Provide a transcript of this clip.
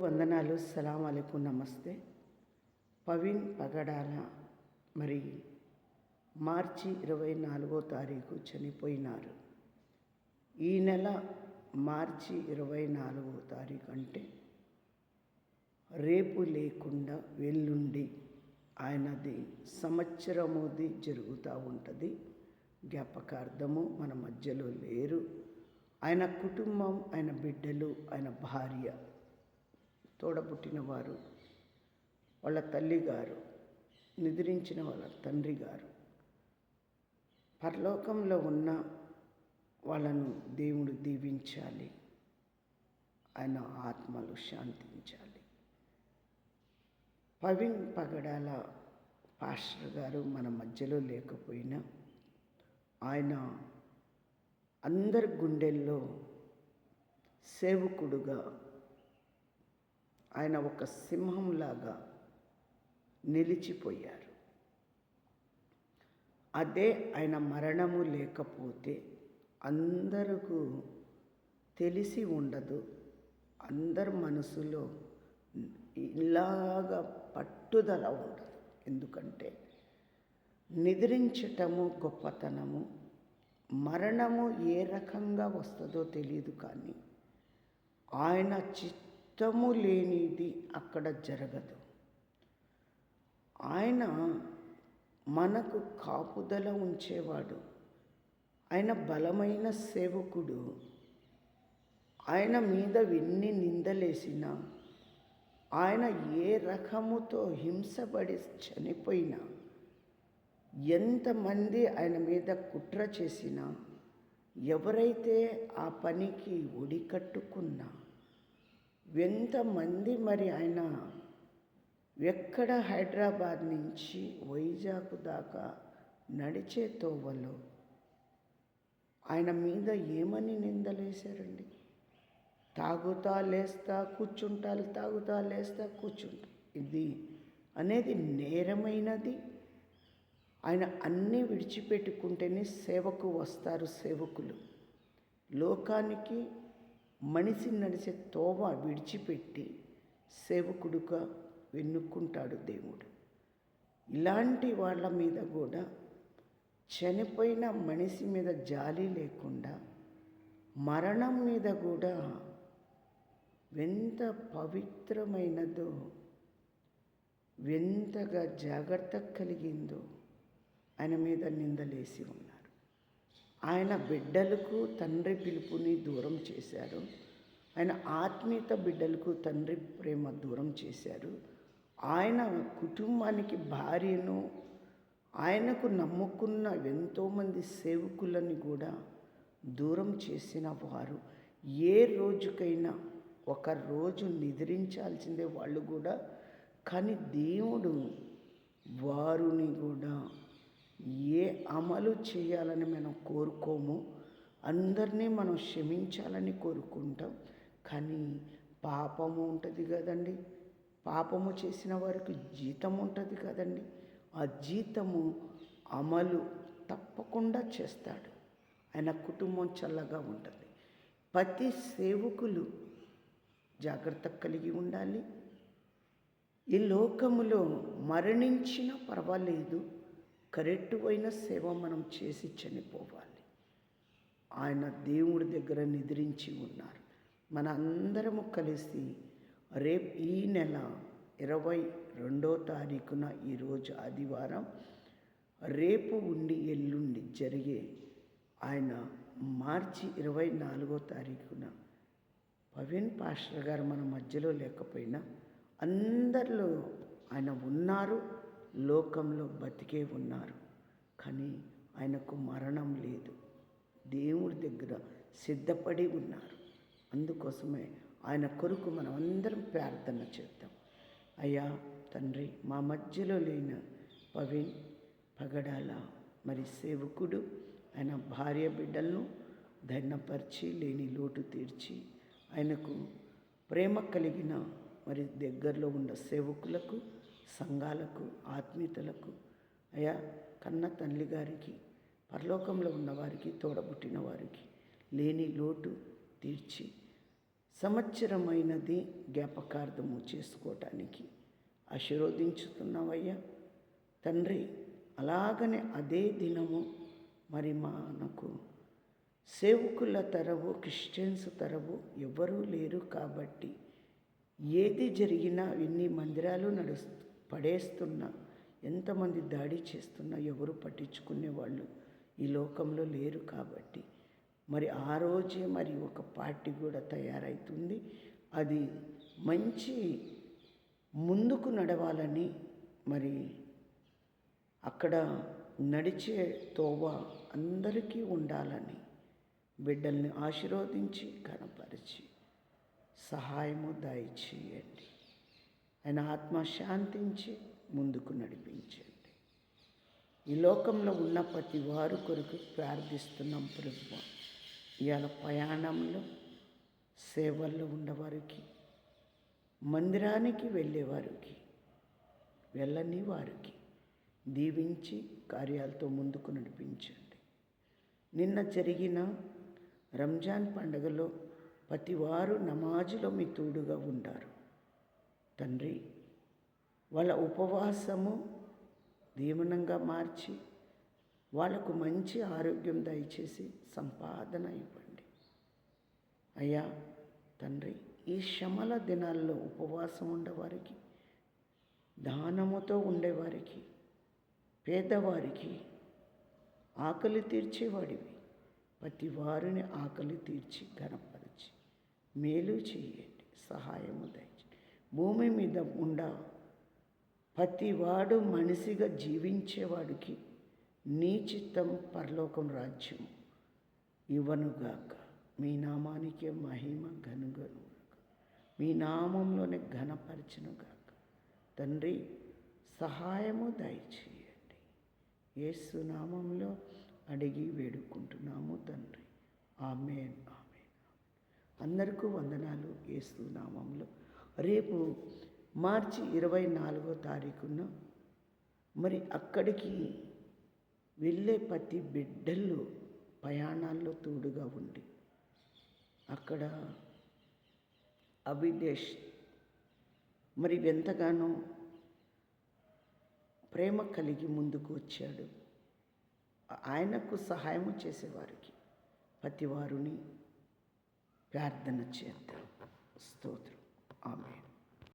వందనాలు. సలాం అలైకుం, నమస్తే. పవీన్ పగడాల మరి మార్చి 24వ తారీఖు చనిపోయినారు. ఈ నెల మార్చి 24వ తారీఖు అంటే రేపు లేకుండా ఎల్లుండి ఆయనది సంవత్సరముది జరుగుతూ ఉంటుంది. జ్ఞాపకార్థము మన మధ్యలో లేరు. ఆయన కుటుంబం, ఆయన బిడ్డలు, ఆయన భార్య, తోడబుట్టిన వారు, వాళ్ళ తల్లిగారు, నిద్రించిన వాళ్ళ తండ్రి గారు, పరలోకంలో ఉన్న వాళ్ళను దేవుడు దీవించాలి. ఆయన ఆత్మలు శాంతించాలి. పవీన్ పగడాల పాస్టర్ గారు మన మధ్యలో లేకపోయినా ఆయన అందరి గుండెల్లో సేవకుడుగా ఆయన ఒక సింహంలాగా నిలిచిపోయారు. అదే ఆయన మరణము లేకపోతే అందరికీ తెలిసి ఉండదు. అందరి మనసులో ఇలాగా పట్టుదల ఉండదు. ఎందుకంటే నిద్రించటము గొప్పతనము, మరణము ఏ రకంగా వస్తుందో తెలియదు. కానీ ఆయన చిత్తము లేనిది అక్కడ జరగదు. ఆయన మనకు కాపుదల ఉంచేవాడు. ఆయన బలమైన సేవకుడు. ఆయన మీద ఎన్ని నిందలేసినా, ఆయన ఏ రకముతో హింసపడి చనిపోయినా, ఎంతమంది ఆయన మీద కుట్ర చేసినా, ఎవరైతే ఆ పనికి ఒడికట్టుకున్నా, ఎంతమంది మరి ఆయన ఎక్కడ హైదరాబాద్ నుంచి వైజాగ్ దాకా నడిచే తోవలో ఆయన మీద ఏమని నిందలేశారండి? తాగుతా లేస్తా కూర్చుంటా, తాగుతా లేస్తా కూర్చుంటా, ఇది అనేది నేరమైనది. ఆయన అన్నీ విడిచిపెట్టుకుంటేనే సేవకు వస్తారు సేవకులు. లోకానికి మనిషి నడిచే తోవ విడిచిపెట్టి సేవకుడుగా వెన్నుక్కుంటాడు దేవుడు. ఇలాంటి వాళ్ళ మీద కూడా, చనిపోయిన మనిషి మీద జాలి లేకుండా, మరణం మీద కూడా ఎంత పవిత్రమైనదో, ఎంతగా జాగ్రత్త కలిగిందో ఆయన మీద నిందలేసి ఉన్నారు. ఆయన బిడ్డలకు తండ్రి పిలుపుని దూరం చేశారు. ఆయన ఆత్మీయత బిడ్డలకు తండ్రి ప్రేమ దూరం చేశారు. ఆయన కుటుంబానికి భార్యను, ఆయనకు నమ్ముకున్న ఎంతోమంది సేవకులని కూడా దూరం చేసిన వారు ఏ రోజుకైనా ఒక రోజు నిద్రించాల్సిందే వాళ్ళు కూడా. కానీ దేవుడు వారిని కూడా ఏ అమలు చేయాలని మనం కోరుకోము. అందరినీ మనం క్షమించాలని కోరుకుంటాం. కానీ పాపము ఉంటుంది కదండి. పాపము చేసిన వారికి జీతం ఉంటుంది కదండి. ఆ జీతము అమలు తప్పకుండా చేస్తాడు. ఆయన కుటుంబం చల్లగా ఉంటుంది. ప్రతి సేవకులు జాగ్రత్త కలిగి ఉండాలి. ఈ లోకములో మరణించినా పర్వాలేదు, కరెక్టు అయిన సేవ మనం చేసి చనిపోవాలి. ఆయన దేవుడి దగ్గర నిద్రించి ఉన్నారు. మన అందరము కలిసి రేపు ఈ నెల 22వ తారీఖున, ఈరోజు ఆదివారం, రేపు ఉండి ఎల్లుండి జరిగే ఆయన మార్చి 24వ తారీఖున పవీన్ పాస్టర్ గారు మన మధ్యలో లేకపోయినా అందరిలో ఆయన ఉన్నారు. లోకంలో బతికే ఉన్నారు. కానీ ఆయనకు మరణం లేదు. దేవుడి దగ్గర సిద్ధపడి ఉన్నారు. అందుకోసమే ఆయన కొరకు మనం అందరం ప్రార్థన చేద్దాం. అయ్యా తండ్రి, మా మధ్యలో లేని పవీన్ పగడాల మరి సేవకుడు, ఆయన భార్య బిడ్డలను ధైర్యపరిచి, లేని లోటు తీర్చి, ఆయనకు ప్రేమ కలిగిన మరి దగ్గరలో ఉన్న సేవకులకు, సంఘాలకు, ఆత్మీయతలకు, అయా కన్న తల్లి గారికి, పరలోకంలో ఉన్నవారికి, తోడబుట్టిన వారికి లేని లోటు తీర్చి సంవత్సరమైనది జ్ఞాపకార్థము చేసుకోవటానికి ఆశీర్వదించుతున్నావయ్యా తండ్రి. అలాగనే అదే దినము మరి మనకు సేవకుల తరవు, క్రిస్టియన్స్ తరవు ఎవరూ లేరు కాబట్టి ఏది జరిగినా ఎన్ని మందిరాలు పడేస్తున్నా, ఎంతమంది దాడి చేస్తున్నా ఎవరు పట్టించుకునే వాళ్ళు ఈ లోకంలో లేరు కాబట్టి మరి ఆ రోజే మరి ఒక పార్టీ కూడా తయారవుతుంది. అది మంచి ముందుకు నడవాలని, మరి అక్కడ నడిచే తోవ అందరికీ ఉండాలని బిడ్డల్ని ఆశీర్వదించి కనపరిచి సహాయము దయచేయండి. ఆయన ఆత్మ శాంతించి ముందుకు నడిపించండి. ఈ లోకంలో ఉన్న ప్రతి వారు కొరకు ప్రార్థిస్తున్నాం ప్రభువా. ఇవాళ ప్రయాణంలో, సేవల్లో ఉన్నవారికి, మందిరానికి వెళ్ళేవారికి, వెళ్ళని వారికి దీవించి కార్యాలతో ముందుకు నడిపించండి. నిన్న జరిగిన రంజాన్ పండుగలో ప్రతి వారు నమాజులో మీ తోడుగా ఉండారు తండ్రి. వాళ్ళ ఉపవాసము దీవెనంగా మార్చి వాళ్ళకు మంచి ఆరోగ్యం దయచేసి సంపాదన ఇవ్వండి అయ్యా తండ్రి. ఈ శ్రమల దినాల్లో ఉపవాసం ఉండేవారికి, దానముతో ఉండేవారికి, పేదవారికి, ఆకలి తీర్చేవాడివి, ప్రతి వారిని ఆకలి తీర్చి ఘనపరిచి మేలు చేయండి, సహాయము దయచేయండి. భూమి మీద ప్రతి వాడు మనిషిగా జీవించేవాడికి నీ చిత్తం పరలోకం రాజ్యం ఇవ్వనుగాక. మీ నామానికే మహిమ ఘనుగను, మీ నామంలోనే ఘనపరచునుగాక తండ్రి. సహాయము దయచేయండి. యేసు నామంలో అడిగి వేడుకుంటున్నాము తండ్రి. ఆమేన్, ఆమేన్. అందరికీ వందనాలు యేసు నామంలో. రేపు మార్చి 24వ తారీఖున మరి అక్కడికి వెళ్ళే ప్రతి బిడ్డలు ప్రయాణాల్లో తోడుగా ఉండి అక్కడ అభిదేశ్ మరి ఎంతగానో ప్రేమ కలిగి ముందుకు వచ్చాడు. ఆయనకు సహాయం చేసేవారికి ప్రతి వారిని ప్రార్థన చేద్దాం. స్తోత్రం. ఆమేన్.